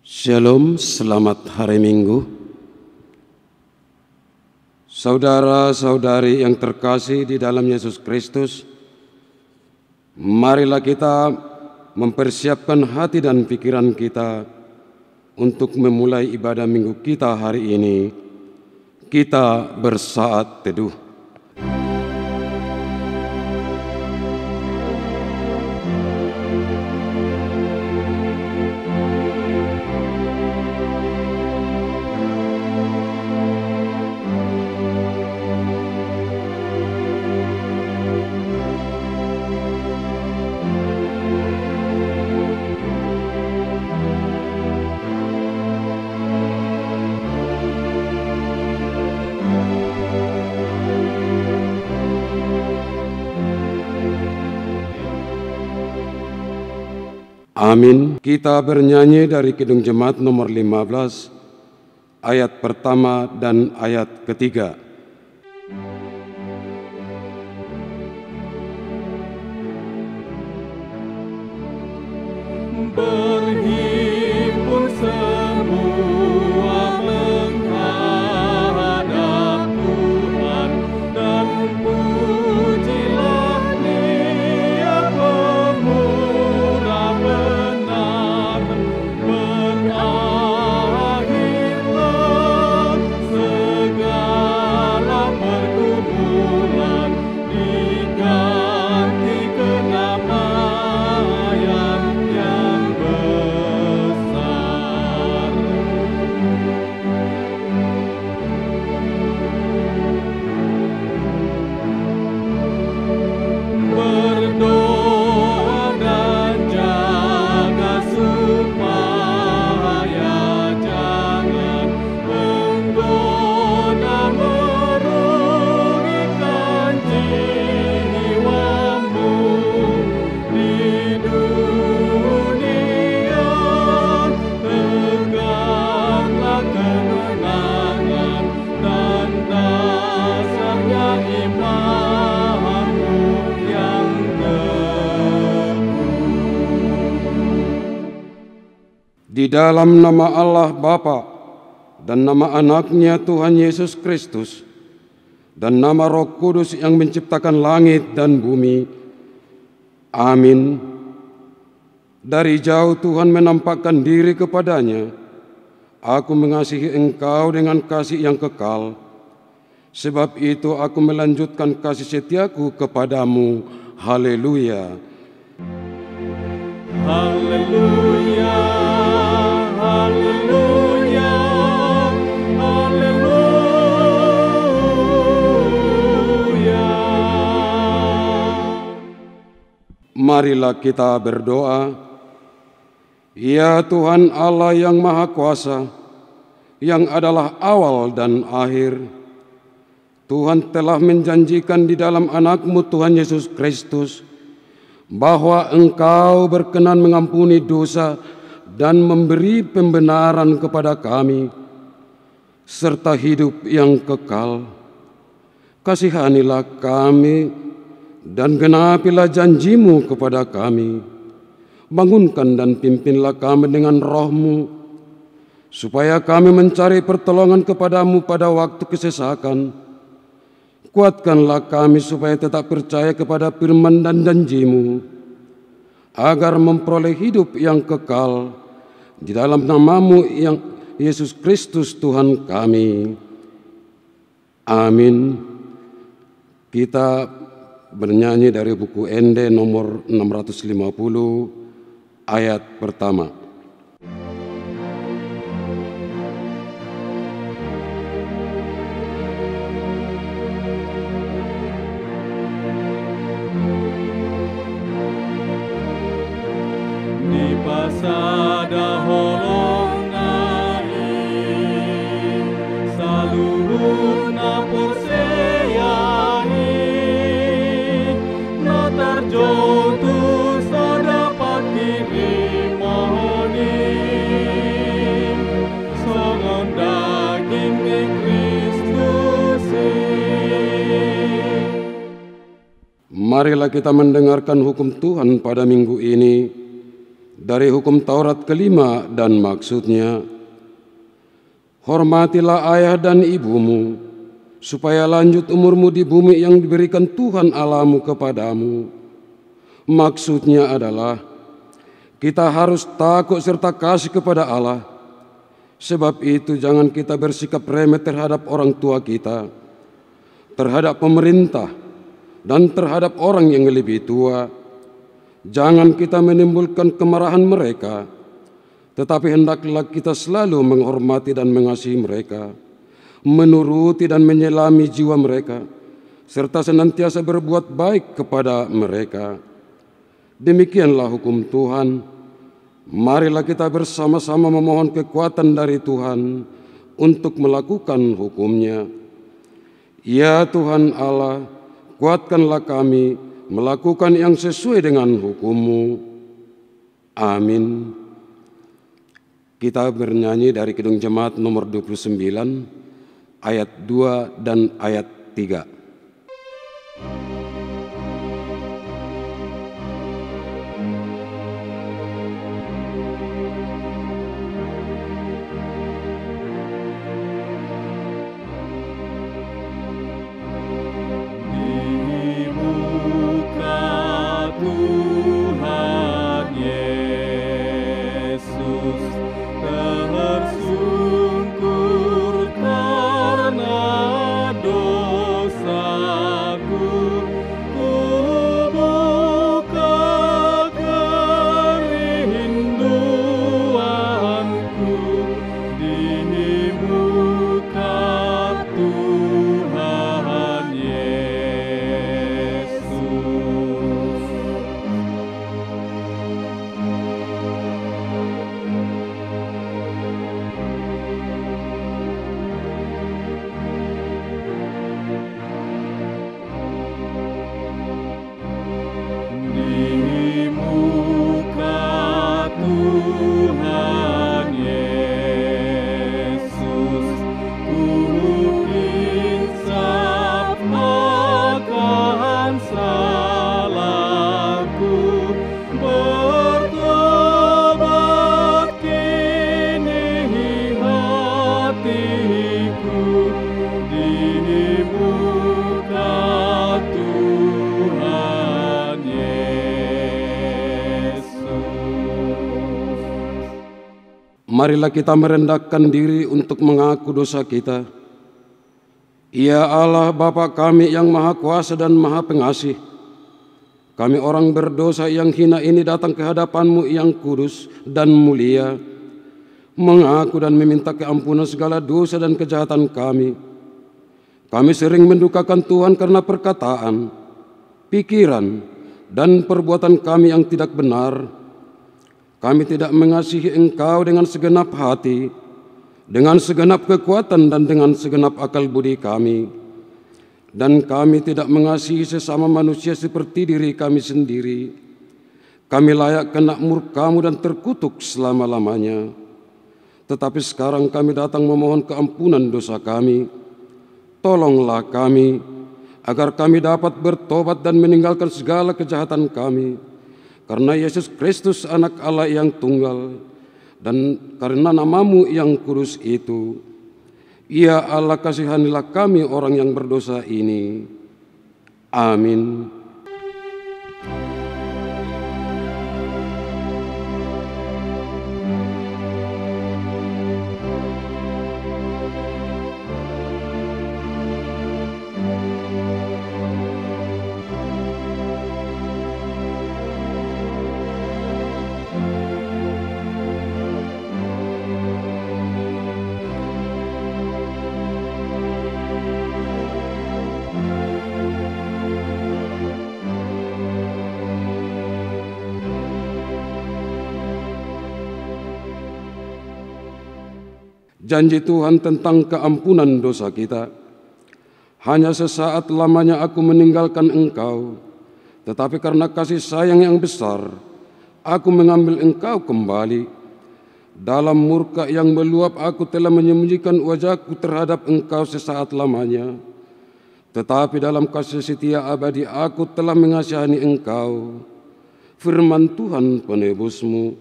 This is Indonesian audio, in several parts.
Shalom, selamat hari Minggu. Saudara-saudari yang terkasih di dalam Yesus Kristus, marilah kita mempersiapkan hati dan pikiran kita untuk memulai ibadah minggu kita hari ini. Kita bersaat teduh. Amin. Kita bernyanyi dari Kidung Jemaat nomor 15, ayat pertama dan ayat ketiga. Berhimpun semua menghadap Tuhan, dan pujilah Dia pemurah benar. Berakhirlah segala pergumulan, diganti kedamaian yang besar. Berdoa dan jaga supaya jangan menggoda merugikan jiwamu di dunia. Tegaklah kemenangan dan dasarnya imanmu yang teguh. Di dalam nama Allah Bapa dan nama anaknya Tuhan Yesus Kristus dan nama Roh Kudus yang menciptakan langit dan bumi. Amin. Dari jauh Tuhan menampakkan diri kepadanya. Aku mengasihi engkau dengan kasih yang kekal. Sebab itu aku melanjutkan kasih setiaku kepadamu. Haleluya. Haleluya, haleluya, haleluya. Marilah kita berdoa. Ya Tuhan Allah yang Maha Kuasa, yang adalah awal dan akhir, Tuhan telah menjanjikan di dalam anak-Mu Tuhan Yesus Kristus bahwa Engkau berkenan mengampuni dosa dan memberi pembenaran kepada kami, serta hidup yang kekal. Kasihanilah kami dan genapilah janji-Mu kepada kami. Bangunkan dan pimpinlah kami dengan Roh-Mu, supaya kami mencari pertolongan kepada-Mu pada waktu kesesakan. Kuatkanlah kami supaya tetap percaya kepada firman dan janji-Mu, agar memperoleh hidup yang kekal di dalam nama-Mu yang Yesus Kristus Tuhan kami. Amin. Kita bernyanyi dari buku Ende nomor 650, ayat pertama. Di pasada holongai saluhun apurseyai na tarjotu sadapat kiri mohoni songon daging ni Kristusi. Marilah kita mendengarkan hukum Tuhan pada minggu ini dari hukum Taurat kelima dan maksudnya, hormatilah ayah dan ibumu, supaya lanjut umurmu di bumi yang diberikan Tuhan Allahmu kepadamu. Maksudnya adalah, kita harus takut serta kasih kepada Allah. Sebab itu jangan kita bersikap remeh terhadap orang tua kita, terhadap pemerintah, dan terhadap orang yang lebih tua. Jangan kita menimbulkan kemarahan mereka, tetapi hendaklah kita selalu menghormati dan mengasihi mereka, menuruti dan menyelami jiwa mereka, serta senantiasa berbuat baik kepada mereka. Demikianlah hukum Tuhan. Marilah kita bersama-sama memohon kekuatan dari Tuhan untuk melakukan hukum-Nya. Ya Tuhan Allah, kuatkanlah kami melakukan yang sesuai dengan hukum-Mu. Amin. Kita bernyanyi dari Kidung Jemaat nomor 29, ayat 2 dan ayat 3. Marilah kita merendahkan diri untuk mengaku dosa kita. Ya Allah, Bapa kami yang Maha Kuasa dan Maha Pengasih, kami orang berdosa yang hina ini datang ke hadapan-Mu yang kudus dan mulia, mengaku dan meminta keampunan segala dosa dan kejahatan kami. Kami sering mendukakan Tuhan karena perkataan, pikiran, dan perbuatan kami yang tidak benar. Kami tidak mengasihi Engkau dengan segenap hati, dengan segenap kekuatan dan dengan segenap akal budi kami. Dan kami tidak mengasihi sesama manusia seperti diri kami sendiri. Kami layak kena murka-Mu dan terkutuk selama-lamanya. Tetapi sekarang kami datang memohon keampunan dosa kami. Tolonglah kami, agar kami dapat bertobat dan meninggalkan segala kejahatan kami. Karena Yesus Kristus anak Allah yang tunggal, dan karena nama-Mu yang kudus itu, ya Allah, kasihanilah kami orang yang berdosa ini. Amin. Janji Tuhan tentang keampunan dosa kita. Hanya sesaat lamanya aku meninggalkan Engkau, tetapi karena kasih sayang yang besar, aku mengambil Engkau kembali. Dalam murka yang meluap aku telah menyembunyikan wajahku terhadap Engkau sesaat lamanya. Tetapi dalam kasih setia abadi aku telah mengasihani Engkau. Firman Tuhan penebusmu,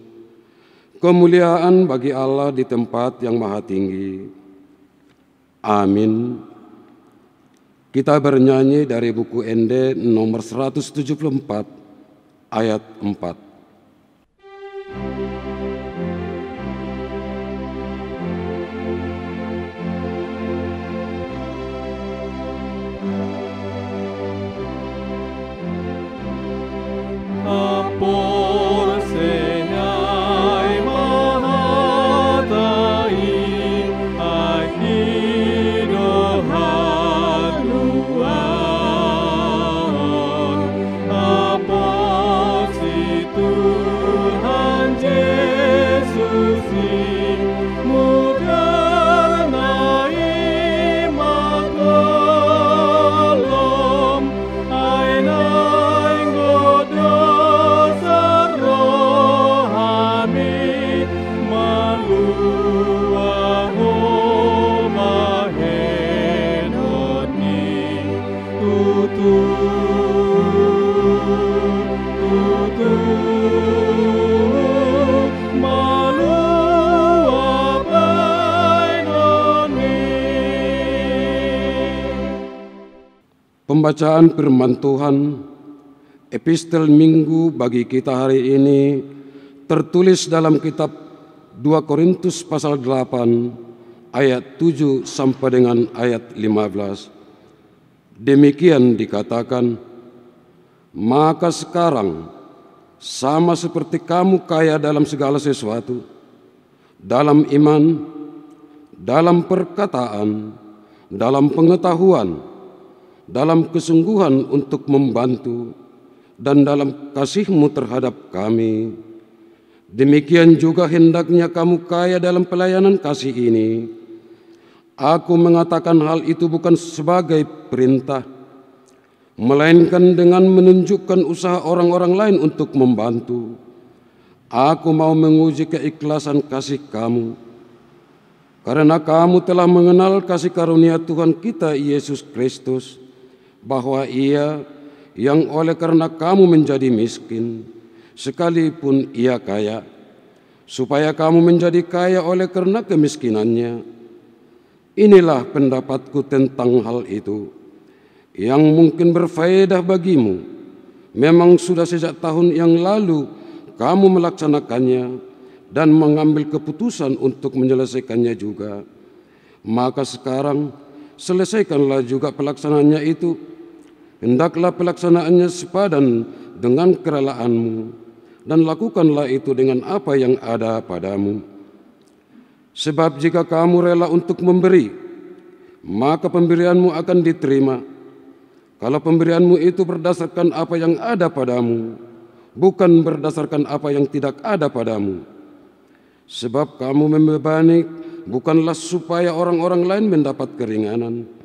Kemuliaan bagi Allah di tempat yang maha tinggi. Amin. Kita bernyanyi dari buku Ende nomor 174 ayat 4. Pembacaan firman Tuhan, epistel Minggu bagi kita hari ini tertulis dalam kitab 2 Korintus pasal 8 ayat 7 sampai dengan ayat 15. Demikian dikatakan, maka sekarang sama seperti kamu kaya dalam segala sesuatu, dalam iman, dalam perkataan, dalam pengetahuan, dalam kesungguhan untuk membantu, dan dalam kasihmu terhadap kami. Demikian juga hendaknya kamu kaya dalam pelayanan kasih ini. Aku mengatakan hal itu bukan sebagai perintah, melainkan dengan menunjukkan usaha orang-orang lain untuk membantu. Aku mau menguji keikhlasan kasih kamu, karena kamu telah mengenal kasih karunia Tuhan kita Yesus Kristus, bahwa Ia yang oleh karena kamu menjadi miskin, sekalipun Ia kaya, supaya kamu menjadi kaya oleh karena kemiskinannya. Inilah pendapatku tentang hal itu, yang mungkin berfaedah bagimu. Memang sudah sejak tahun yang lalu kamu melaksanakannya dan mengambil keputusan untuk menyelesaikannya juga. Maka sekarang selesaikanlah juga pelaksanaannya itu. Hendaklah pelaksanaannya sepadan dengan kerelaanmu, dan lakukanlah itu dengan apa yang ada padamu. Sebab jika kamu rela untuk memberi, maka pemberianmu akan diterima. Kalau pemberianmu itu berdasarkan apa yang ada padamu, bukan berdasarkan apa yang tidak ada padamu. Sebab kamu membebani bukanlah supaya orang-orang lain mendapat keringanan,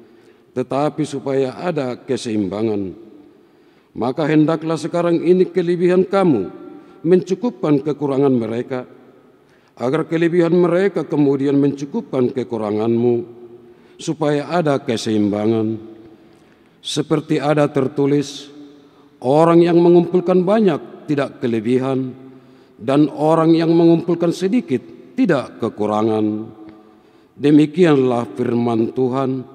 tetapi supaya ada keseimbangan. Maka hendaklah sekarang ini kelebihan kamu mencukupkan kekurangan mereka, agar kelebihan mereka kemudian mencukupkan kekuranganmu, supaya ada keseimbangan. Seperti ada tertulis, orang yang mengumpulkan banyak tidak kelebihan, dan orang yang mengumpulkan sedikit tidak kekurangan. Demikianlah firman Tuhan.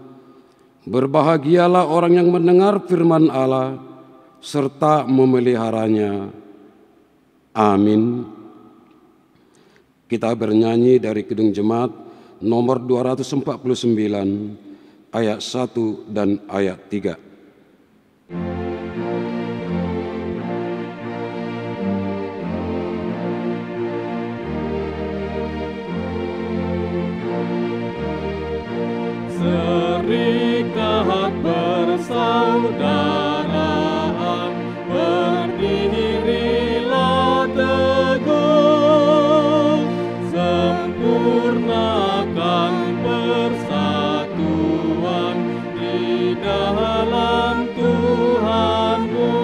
Berbahagialah orang yang mendengar firman Allah serta memeliharanya. Amin. Kita bernyanyi dari Kidung Jemaat nomor 249 ayat 1 dan ayat 3. Serikat persaudaraan, berdirilah teguh, sempurnakan persatuan di dalam Tuhanmu.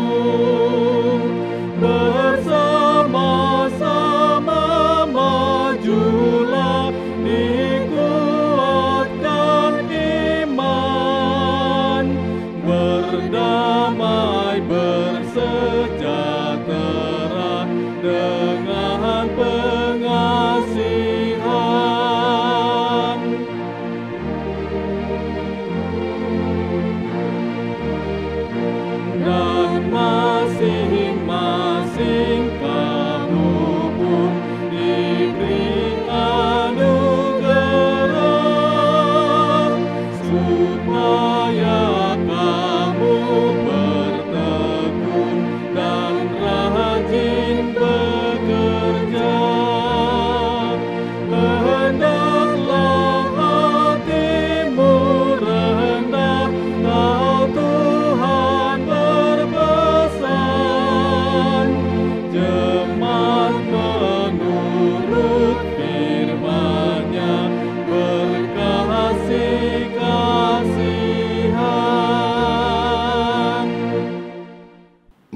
Bersama-sama majulah, dikuatkan iman, berdamai bersejahtera dengan pengaruh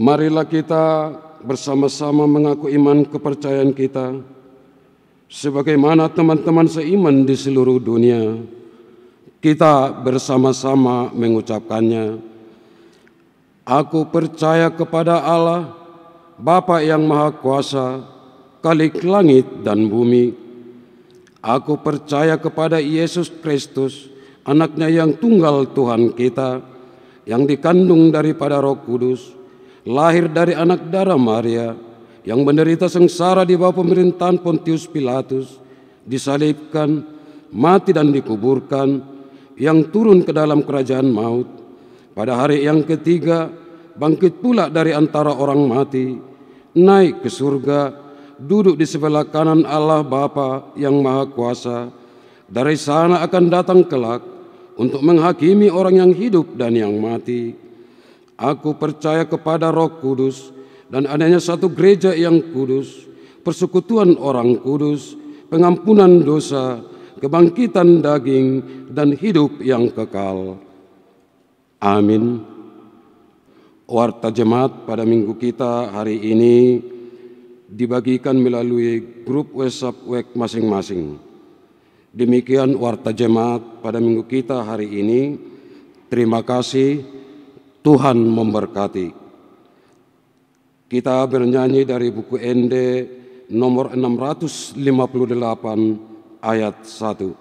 Marilah kita bersama-sama mengaku iman kepercayaan kita, sebagaimana teman-teman seiman di seluruh dunia. Kita bersama-sama mengucapkannya. Aku percaya kepada Allah, Bapa yang Maha Kuasa, Khalik langit dan bumi. Aku percaya kepada Yesus Kristus, Anaknya yang tunggal Tuhan kita, yang dikandung daripada Roh Kudus, lahir dari anak darah Maria, yang menderita sengsara di bawah pemerintahan Pontius Pilatus, disalibkan, mati dan dikuburkan, yang turun ke dalam kerajaan maut. Pada hari yang ketiga, bangkit pula dari antara orang mati, naik ke surga, duduk di sebelah kanan Allah Bapa yang Maha Kuasa. Dari sana akan datang kelak untuk menghakimi orang yang hidup dan yang mati. Aku percaya kepada Roh Kudus dan adanya satu gereja yang kudus, persekutuan orang kudus, pengampunan dosa, kebangkitan daging, dan hidup yang kekal. Amin. Warta jemaat pada minggu kita hari ini dibagikan melalui grup WhatsApp masing-masing. Demikian warta jemaat pada minggu kita hari ini. Terima kasih, Tuhan memberkati. Kita bernyanyi dari buku ND nomor 658 ayat 1.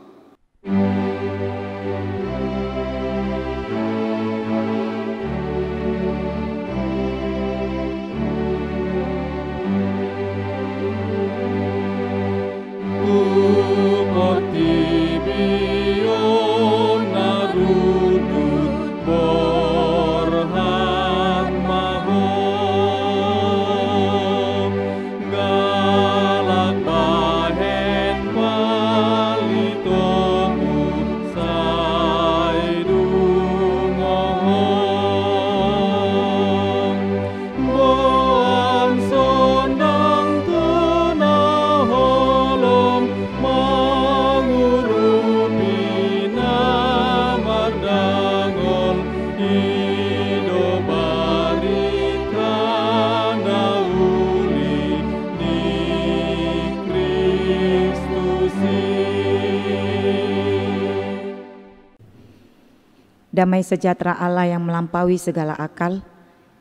Damai sejahtera Allah yang melampaui segala akal,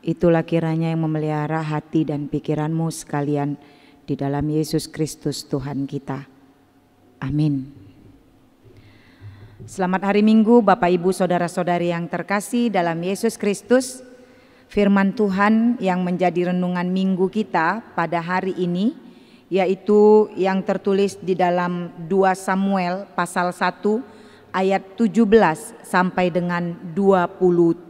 itulah kiranya yang memelihara hati dan pikiranmu sekalian di dalam Yesus Kristus Tuhan kita. Amin. Selamat hari Minggu Bapak Ibu Saudara-saudari yang terkasih dalam Yesus Kristus. Firman Tuhan yang menjadi renungan minggu kita pada hari ini, yaitu yang tertulis di dalam 2 Samuel pasal 1 ayat 17 sampai dengan 27.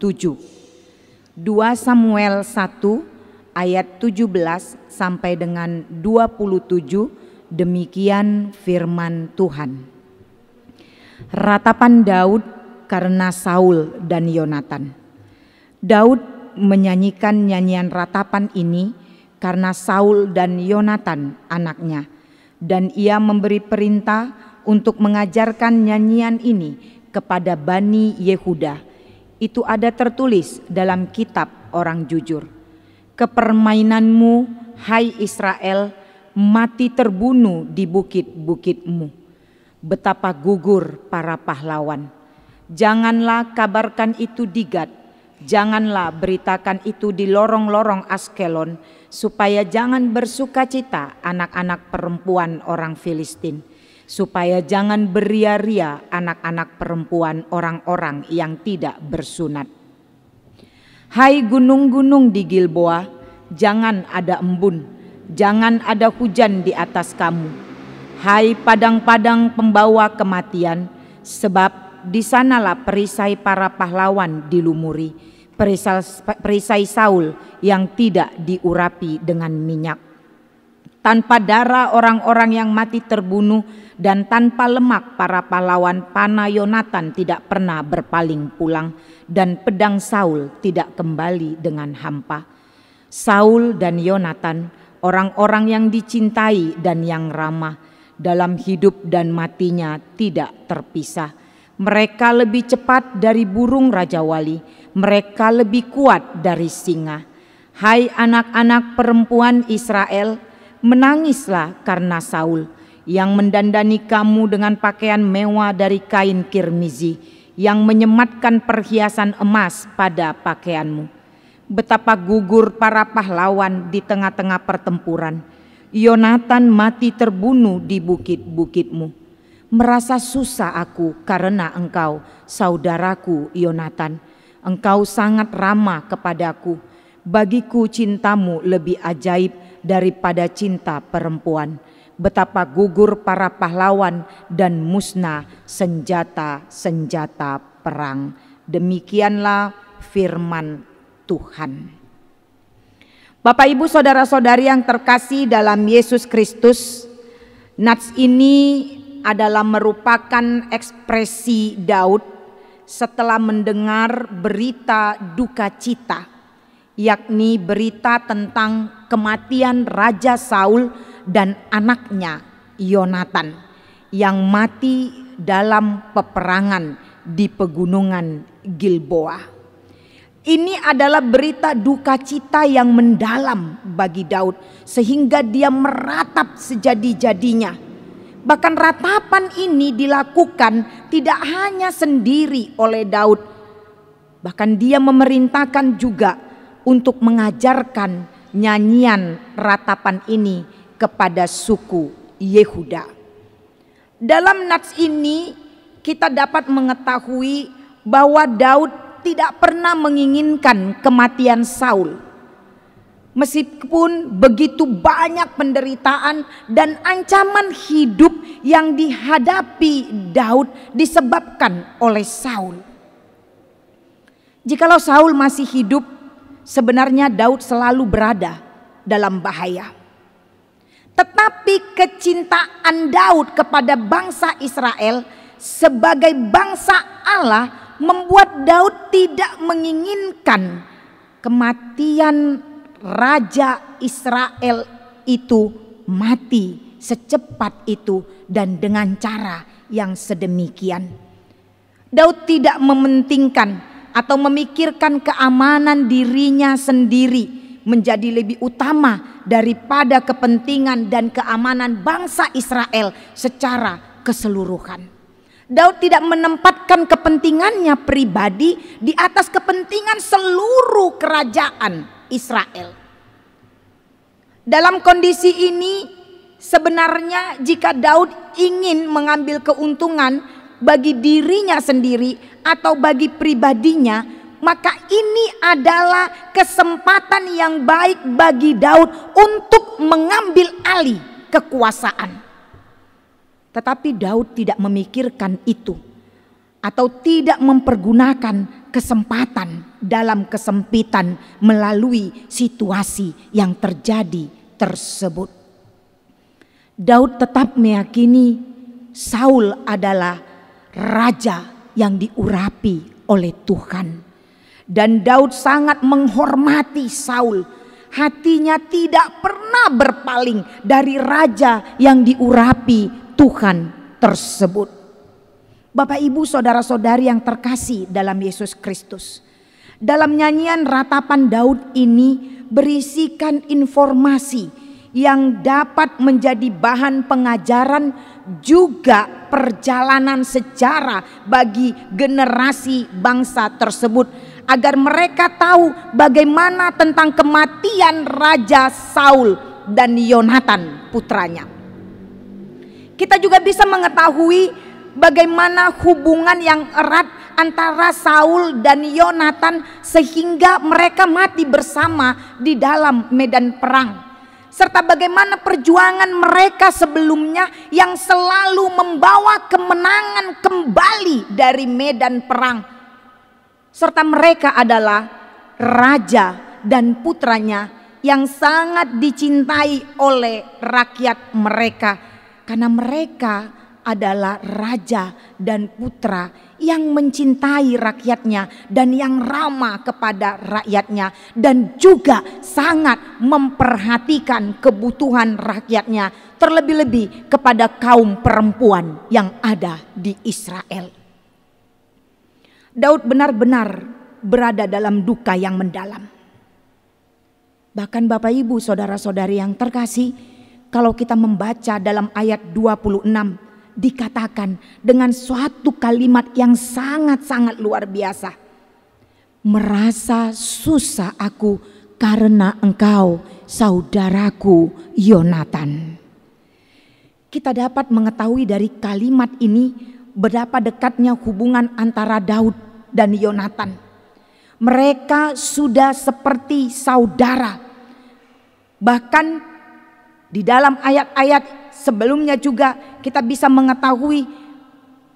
2 Samuel 1 ayat 17 sampai dengan 27, demikian firman Tuhan. Ratapan Daud karena Saul dan Yonatan. Daud menyanyikan nyanyian ratapan ini karena Saul dan Yonatan anaknya, dan ia memberi perintah untuk mengajarkan nyanyian ini kepada Bani Yehuda. Itu ada tertulis dalam kitab orang jujur. Kepermainanmu, hai Israel, mati terbunuh di bukit-bukitmu. Betapa gugur para pahlawan. Janganlah kabarkan itu di Gad, janganlah beritakan itu di lorong-lorong Askelon, supaya jangan bersukacita anak-anak perempuan orang Filistin, supaya jangan beria-ria anak-anak perempuan orang-orang yang tidak bersunat. Hai gunung-gunung di Gilboa, jangan ada embun, jangan ada hujan di atas kamu. Hai padang-padang pembawa kematian, sebab di sanalah perisai para pahlawan dilumuri, perisai Saul yang tidak diurapi dengan minyak. Tanpa darah orang-orang yang mati terbunuh, dan tanpa lemak para pahlawan panah Yonatan tidak pernah berpaling pulang, dan pedang Saul tidak kembali dengan hampa. Saul dan Yonatan, orang-orang yang dicintai dan yang ramah, dalam hidup dan matinya tidak terpisah. Mereka lebih cepat dari burung Raja Wali, mereka lebih kuat dari singa. Hai anak-anak perempuan Israel, menangislah karena Saul yang mendandani kamu dengan pakaian mewah dari kain kirmizi, yang menyematkan perhiasan emas pada pakaianmu. Betapa gugur para pahlawan di tengah-tengah pertempuran. Yonatan mati terbunuh di bukit-bukitmu. Merasa susah aku karena engkau, saudaraku Yonatan. Engkau sangat ramah kepadaku. Bagiku cintamu lebih ajaib daripada cinta perempuan. Betapa gugur para pahlawan dan musnah senjata-senjata perang. Demikianlah firman Tuhan. Bapak, Ibu, saudara-saudari yang terkasih dalam Yesus Kristus, nats ini adalah merupakan ekspresi Daud setelah mendengar berita duka cita, yakni berita tentang kematian Raja Saul dan anaknya Yonatan yang mati dalam peperangan di pegunungan Gilboa. Ini adalah berita duka cita yang mendalam bagi Daud sehingga dia meratap sejadi-jadinya. Bahkan ratapan ini dilakukan tidak hanya sendiri oleh Daud, bahkan dia memerintahkan juga untuk mengajarkan nyanyian ratapan ini kepada suku Yehuda. Dalam nats ini kita dapat mengetahui bahwa Daud tidak pernah menginginkan kematian Saul. Meskipun begitu banyak penderitaan dan ancaman hidup yang dihadapi Daud disebabkan oleh Saul. Jikalau Saul masih hidup, sebenarnya Daud selalu berada dalam bahaya. Tetapi kecintaan Daud kepada bangsa Israel sebagai bangsa Allah membuat Daud tidak menginginkan kematian Raja Israel itu mati secepat itu dan dengan cara yang sedemikian. Daud tidak mementingkan atau memikirkan keamanan dirinya sendiri menjadi lebih utama daripada kepentingan dan keamanan bangsa Israel secara keseluruhan. Daud tidak menempatkan kepentingannya pribadi di atas kepentingan seluruh kerajaan Israel. Dalam kondisi ini sebenarnya jika Daud ingin mengambil keuntungan bagi dirinya sendiri atau bagi pribadinya, maka ini adalah kesempatan yang baik bagi Daud untuk mengambil alih kekuasaan. Tetapi Daud tidak memikirkan itu atau tidak mempergunakan kesempatan dalam kesempitan melalui situasi yang terjadi tersebut. Daud tetap meyakini Saul adalah raja yang diurapi oleh Tuhan. Dan Daud sangat menghormati Saul. Hatinya tidak pernah berpaling dari raja yang diurapi Tuhan tersebut. Bapak, Ibu, saudara-saudari yang terkasih dalam Yesus Kristus, dalam nyanyian ratapan Daud ini berisikan informasi yang dapat menjadi bahan pengajaran juga perjalanan sejarah bagi generasi bangsa tersebut agar mereka tahu bagaimana tentang kematian Raja Saul dan Yonatan putranya. Kita juga bisa mengetahui bagaimana hubungan yang erat antara Saul dan Yonatan sehingga mereka mati bersama di dalam medan perang. Serta bagaimana perjuangan mereka sebelumnya yang selalu membawa kemenangan kembali dari medan perang. Serta mereka adalah raja dan putranya yang sangat dicintai oleh rakyat mereka. Karena mereka adalah raja dan putra yang mencintai rakyatnya dan yang ramah kepada rakyatnya dan juga sangat memperhatikan kebutuhan rakyatnya, terlebih-lebih kepada kaum perempuan yang ada di Israel. Daud benar-benar berada dalam duka yang mendalam. Bahkan Bapak Ibu saudara-saudari yang terkasih, kalau kita membaca dalam ayat 26 dikatakan dengan suatu kalimat yang sangat-sangat luar biasa. Merasa susah aku karena engkau, saudaraku Yonatan. Kita dapat mengetahui dari kalimat ini betapa dekatnya hubungan antara Daud dan Yonatan. Mereka sudah seperti saudara. Bahkan di dalam ayat-ayat sebelumnya juga kita bisa mengetahui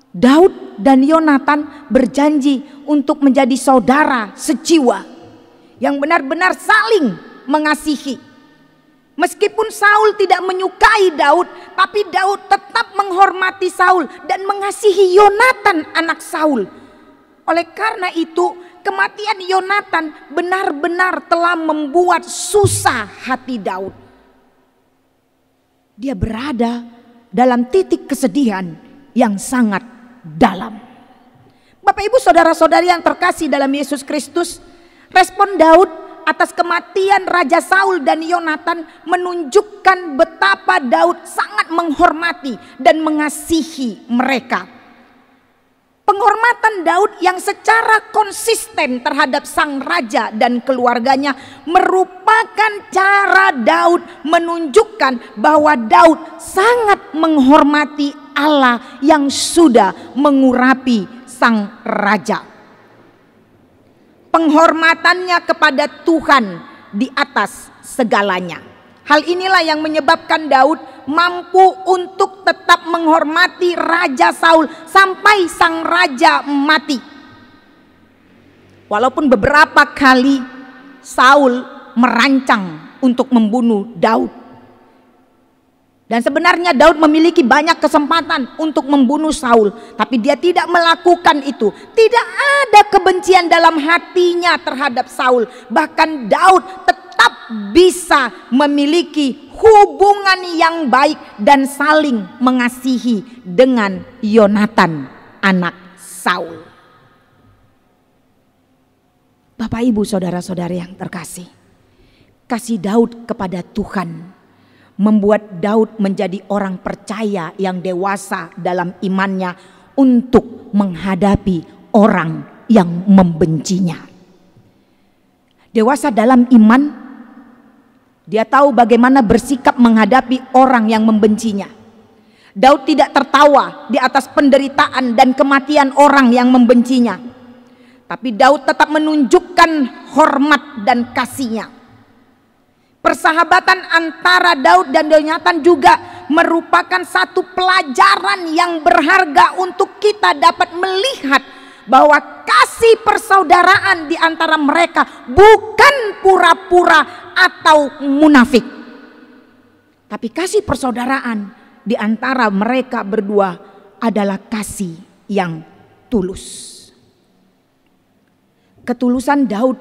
Daud dan Yonatan berjanji untuk menjadi saudara sejiwa yang benar-benar saling mengasihi. Meskipun Saul tidak menyukai Daud, tapi Daud tetap menghormati Saul dan mengasihi Yonatan anak Saul. Oleh karena itu, kematian Yonatan benar-benar telah membuat susah hati Daud. Dia berada dalam titik kesedihan yang sangat dalam. Bapak Ibu saudara-saudari yang terkasih dalam Yesus Kristus, respon Daud atas kematian Raja Saul dan Yonatan menunjukkan betapa Daud sangat menghormati dan mengasihi mereka. Penghormatan Daud yang secara konsisten terhadap sang raja dan keluarganya merupakan cara Daud menunjukkan bahwa Daud sangat menghormati Allah yang sudah mengurapi sang raja. Penghormatannya kepada Tuhan di atas segalanya. Hal inilah yang menyebabkan Daud mampu untuk tetap menghormati Raja Saul sampai sang raja mati. Walaupun beberapa kali Saul merancang untuk membunuh Daud. Dan sebenarnya Daud memiliki banyak kesempatan untuk membunuh Saul, tapi dia tidak melakukan itu. Tidak ada kebencian dalam hatinya terhadap Saul. Bahkan Daud tetap bisa memiliki hubungan yang baik dan saling mengasihi dengan Yonatan anak Saul. Bapak Ibu saudara-saudari yang terkasih, kasih Daud kepada Tuhan membuat Daud menjadi orang percaya yang dewasa dalam imannya untuk menghadapi orang yang membencinya. Dewasa dalam iman, dia tahu bagaimana bersikap menghadapi orang yang membencinya. Daud tidak tertawa di atas penderitaan dan kematian orang yang membencinya. Tapi Daud tetap menunjukkan hormat dan kasihnya. Persahabatan antara Daud dan Yonatan juga merupakan satu pelajaran yang berharga untuk kita dapat melihat bahwa kasih persaudaraan di antara mereka bukan pura-pura atau munafik. Tapi kasih persaudaraan di antara mereka berdua adalah kasih yang tulus. Ketulusan Daud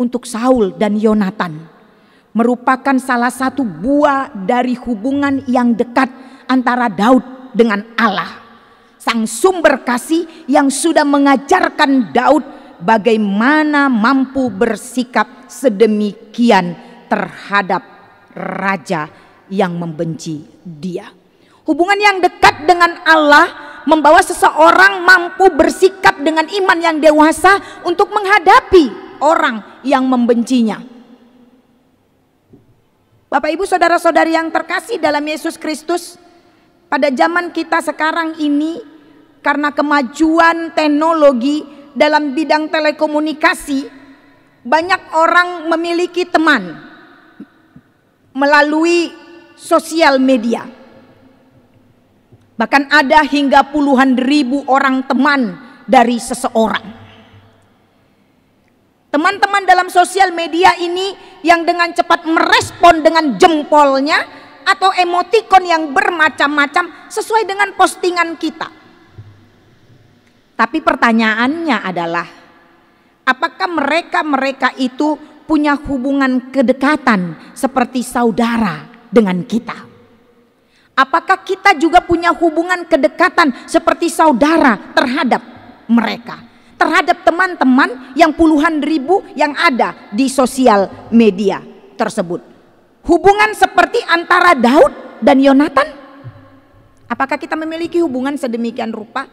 untuk Saul dan Yonatan merupakan salah satu buah dari hubungan yang dekat antara Daud dengan Allah, sang sumber kasih yang sudah mengajarkan Daud bagaimana mampu bersikap sedemikian terhadap raja yang membenci dia. Hubungan yang dekat dengan Allah membawa seseorang mampu bersikap dengan iman yang dewasa untuk menghadapi orang yang membencinya. Bapak Ibu saudara-saudari yang terkasih dalam Yesus Kristus, pada zaman kita sekarang ini karena kemajuan teknologi dalam bidang telekomunikasi, banyak orang memiliki teman melalui sosial media. Bahkan ada hingga puluhan ribu orang teman dari seseorang. Teman-teman dalam sosial media ini yang dengan cepat merespon dengan jempolnya atau emotikon yang bermacam-macam sesuai dengan postingan kita. Tapi pertanyaannya adalah, apakah mereka itu punya hubungan kedekatan seperti saudara dengan kita? Apakah kita juga punya hubungan kedekatan seperti saudara terhadap mereka? Terhadap teman-teman yang puluhan ribu yang ada di sosial media. tersebut. Hubungan seperti antara Daud dan Yonatan. Apakah kita memiliki hubungan sedemikian rupa?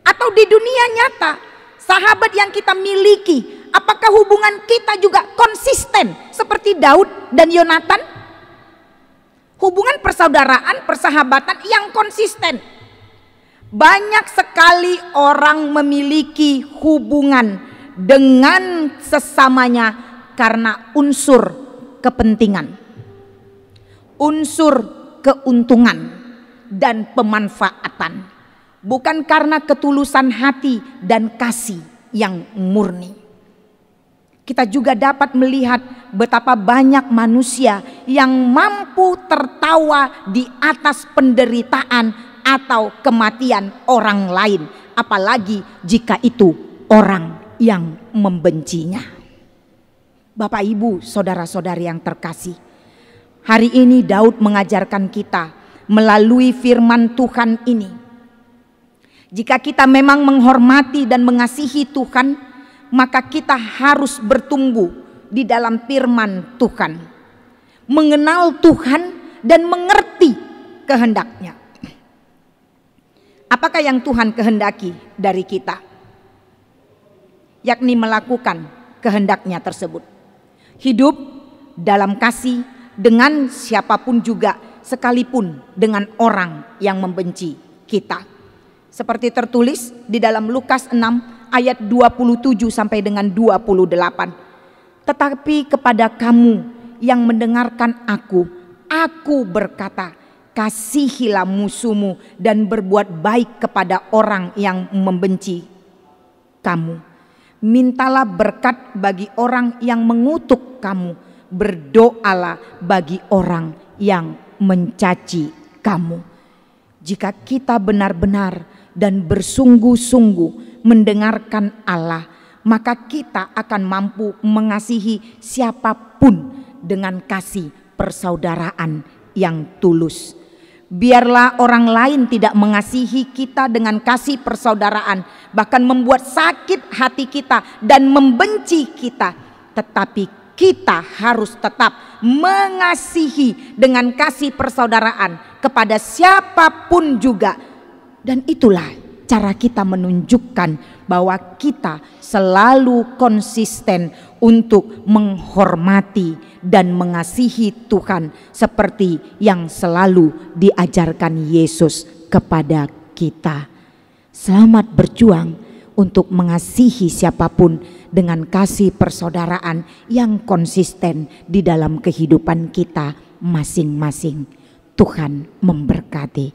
Atau di dunia nyata, sahabat yang kita miliki, apakah hubungan kita juga konsisten seperti Daud dan Yonatan? Hubungan persaudaraan, persahabatan yang konsisten. Banyak sekali orang memiliki hubungan dengan sesamanya karena unsur kepentingan, unsur keuntungan dan pemanfaatan, bukan karena ketulusan hati dan kasih yang murni. Kita juga dapat melihat betapa banyak manusia yang mampu tertawa di atas penderitaan atau kematian orang lain, apalagi jika itu orang yang membencinya. Bapak, Ibu, saudara-saudari yang terkasih, hari ini Daud mengajarkan kita melalui firman Tuhan ini. Jika kita memang menghormati dan mengasihi Tuhan, maka kita harus bertumbuh di dalam firman Tuhan, mengenal Tuhan dan mengerti kehendaknya. Apakah yang Tuhan kehendaki dari kita? Yakni melakukan kehendaknya tersebut. Hidup dalam kasih dengan siapapun juga, sekalipun dengan orang yang membenci kita. Seperti tertulis di dalam Lukas 6 ayat 27 sampai dengan 28. Tetapi kepada kamu yang mendengarkan aku berkata, kasihilah musuhmu dan berbuat baik kepada orang yang membenci kamu. Mintalah berkat bagi orang yang mengutuk kamu. Berdoalah bagi orang yang mencaci kamu. Jika kita benar-benar dan bersungguh-sungguh mendengarkan Allah, maka kita akan mampu mengasihi siapapun dengan kasih persaudaraan yang tulus. Biarlah orang lain tidak mengasihi kita dengan kasih persaudaraan, bahkan membuat sakit hati kita dan membenci kita. Tetapi kita harus tetap mengasihi dengan kasih persaudaraan kepada siapapun juga. Dan itulah cara kita menunjukkan bahwa kita selalu konsisten untuk menghormati dan mengasihi Tuhan seperti yang selalu diajarkan Yesus kepada kita. Selamat berjuang untuk mengasihi siapapun dengan kasih persaudaraan yang konsisten di dalam kehidupan kita masing-masing. Tuhan memberkati.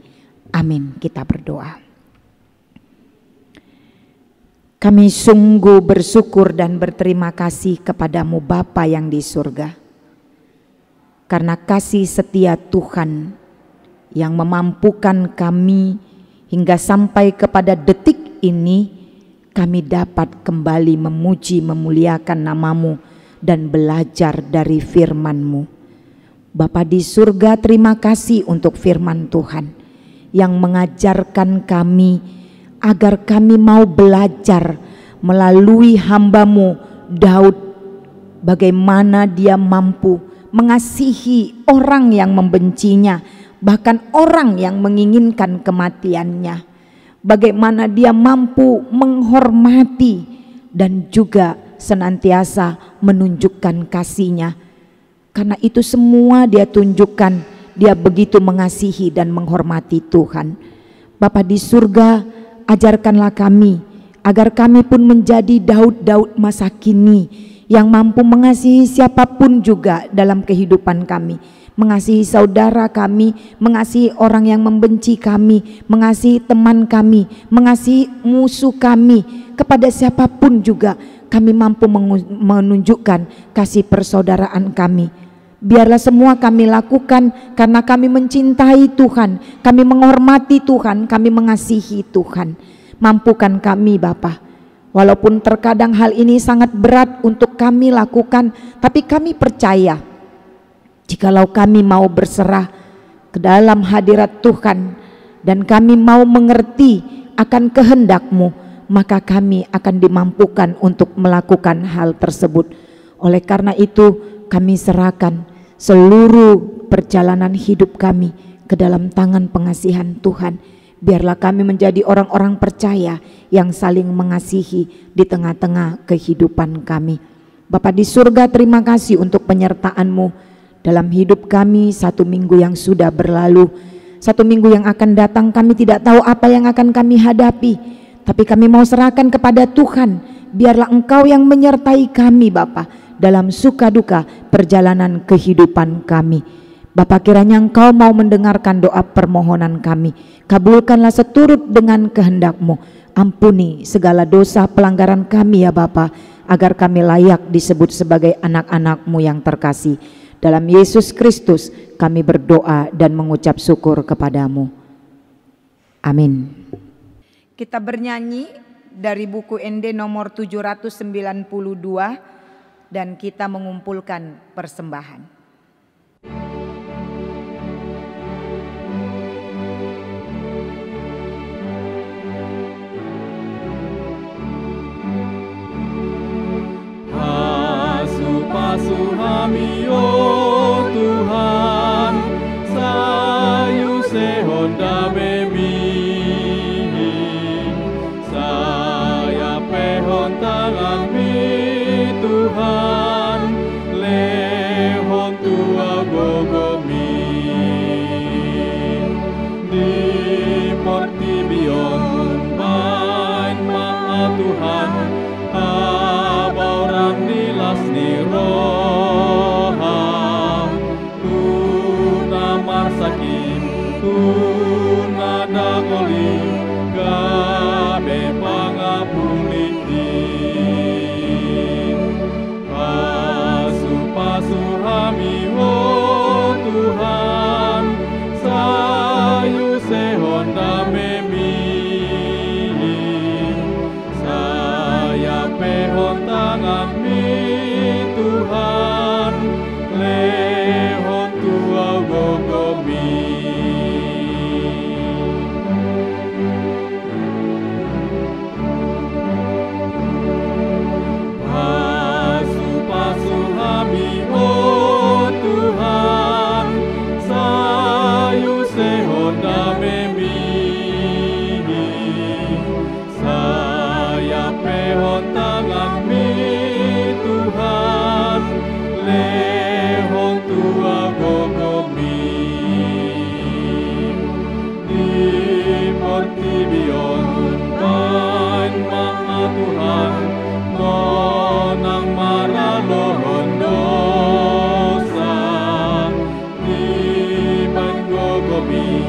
Amin. Kita berdoa. Kami sungguh bersyukur dan berterima kasih kepadamu Bapa yang di surga. Karena kasih setia Tuhan yang memampukan kami hingga sampai kepada detik ini, kami dapat kembali memuji memuliakan namamu dan belajar dari firman-Mu. Bapa di surga, terima kasih untuk firman Tuhan yang mengajarkan kami agar kami mau belajar melalui hamba-Mu Daud, bagaimana dia mampu mengasihi orang yang membencinya, bahkan orang yang menginginkan kematiannya. Bagaimana dia mampu menghormati dan juga senantiasa menunjukkan kasihnya. Karena itu semua dia tunjukkan, dia begitu mengasihi dan menghormati Tuhan. Bapa di surga, ajarkanlah kami agar kami pun menjadi Daud-Daud masa kini yang mampu mengasihi siapapun juga dalam kehidupan kami, mengasihi saudara kami, mengasihi orang yang membenci kami, mengasihi teman kami, mengasihi musuh kami. Kepada siapapun juga kami mampu menunjukkan kasih persaudaraan kami. Biarlah semua kami lakukan karena kami mencintai Tuhan, kami menghormati Tuhan, kami mengasihi Tuhan. Mampukan kami Bapa, walaupun terkadang hal ini sangat berat untuk kami lakukan, tapi kami percaya jikalau kami mau berserah ke dalam hadirat Tuhan dan kami mau mengerti akan kehendak-Mu, maka kami akan dimampukan untuk melakukan hal tersebut. Oleh karena itu kami serahkan seluruh perjalanan hidup kami ke dalam tangan pengasihan Tuhan. Biarlah kami menjadi orang-orang percaya yang saling mengasihi di tengah-tengah kehidupan kami. Bapa di surga, terima kasih untuk penyertaan-Mu dalam hidup kami 1 minggu yang sudah berlalu. 1 minggu yang akan datang kami tidak tahu apa yang akan kami hadapi, tapi kami mau serahkan kepada Tuhan. Biarlah Engkau yang menyertai kami Bapa dalam suka duka perjalanan kehidupan kami. Bapa, kiranya Engkau mau mendengarkan doa permohonan kami. Kabulkanlah seturut dengan kehendak-Mu. Ampuni segala dosa pelanggaran kami ya Bapa, agar kami layak disebut sebagai anak-anak-Mu yang terkasih. Dalam Yesus Kristus kami berdoa dan mengucap syukur kepadamu. Amin. Kita bernyanyi dari buku ND nomor 792 dan kita mengumpulkan persembahan. Pasu kami oh Tuhan, sayu sehonda memi, saya pehon tangan mi Tuhan, lehon tua gogomi, di portibion main maha Tuhan, abauran nilas niroha, tuna marsakim, tuna dagoli, gabe pangapulitin. Pasu kami oh Tuhan, sayu sehonda memi, saya pehon tangan mi Tuhan, lehon tua gogomi. Pasu kami oh Tuhan, sayu sehonda memi, saya pehon tangan mi Tuhan, lehon tua gogomi, di portibion main maha Tuhan, monang maralohon dosa, di ban gogomi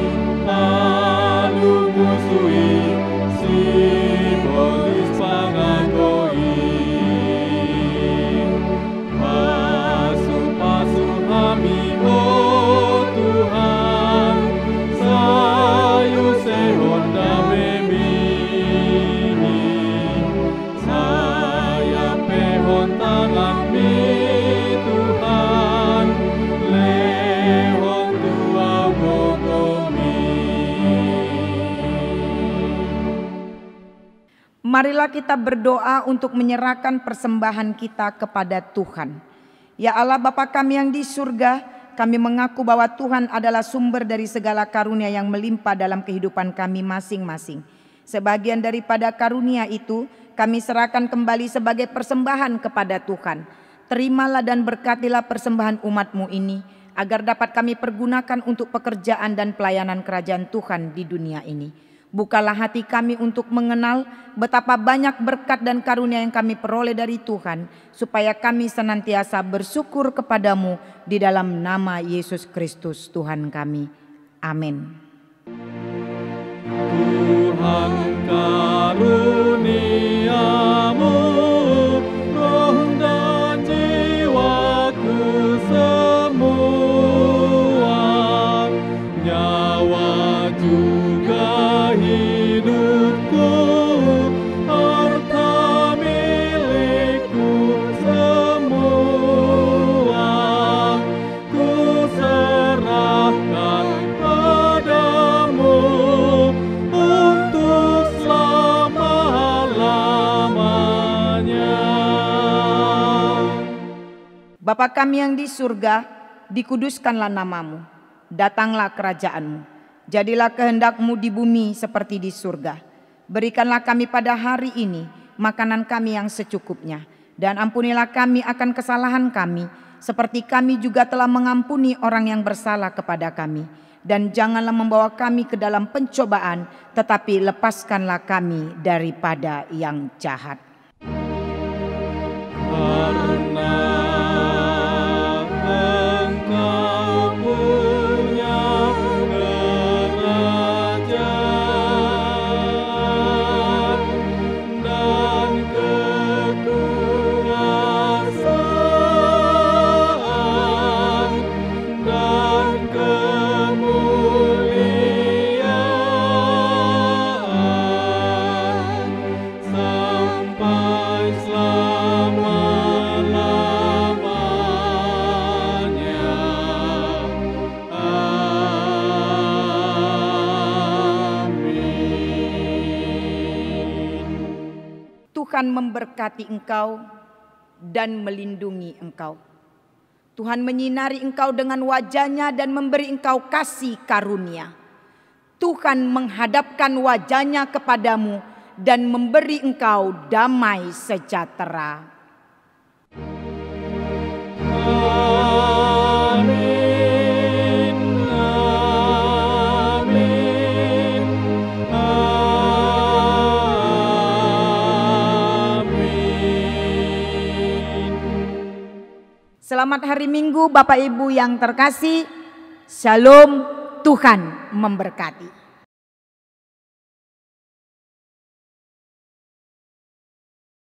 lalu musui simbolis pangagoi. Pasu kami oh Tuhan, sayu sehonda memi, saya pehon tangan mi Tuhan, lehon tua gogomi. Marilah kita berdoa untuk menyerahkan persembahan kita kepada Tuhan. Ya Allah Bapa kami yang di surga, kami mengaku bahwa Tuhan adalah sumber dari segala karunia yang melimpah dalam kehidupan kami masing-masing. Sebagian daripada karunia itu kami serahkan kembali sebagai persembahan kepada Tuhan. Terimalah dan berkatilah persembahan umat-Mu ini, agar dapat kami pergunakan untuk pekerjaan dan pelayanan kerajaan Tuhan di dunia ini. Bukalah hati kami untuk mengenal betapa banyak berkat dan karunia yang kami peroleh dari Tuhan, supaya kami senantiasa bersyukur kepadamu di dalam nama Yesus Kristus Tuhan kami. Amin. Tuhan karuniamu, roh dan jiwaku semua, nyawa juga hidupku, harta milikku semua, ku serahkan padamu untuk selama Bapa kami yang di surga, dikuduskanlah namamu, datanglah kerajaanmu, jadilah kehendakmu di bumi seperti di surga. Berikanlah kami pada hari ini makanan kami yang secukupnya, dan ampunilah kami akan kesalahan kami, seperti kami juga telah mengampuni orang yang bersalah kepada kami. Dan janganlah membawa kami ke dalam pencobaan, tetapi lepaskanlah kami daripada yang jahat. Karena Engkau punya kerajaan dan kekuasaan dan kemuliaan sampai selama-lamanya. Amin. Tuhan memberkati engkau dan melindungi engkau. Tuhan menyinari engkau dengan wajah-Nya dan memberi engkau kasih karunia. Tuhan menghadapkan wajah-Nya kepadamu dan memberi engkau damai sejahtera. Amin. Amin. Amin. Selamat hari Minggu Bapak Ibu yang terkasih. Shalom, Tuhan memberkati.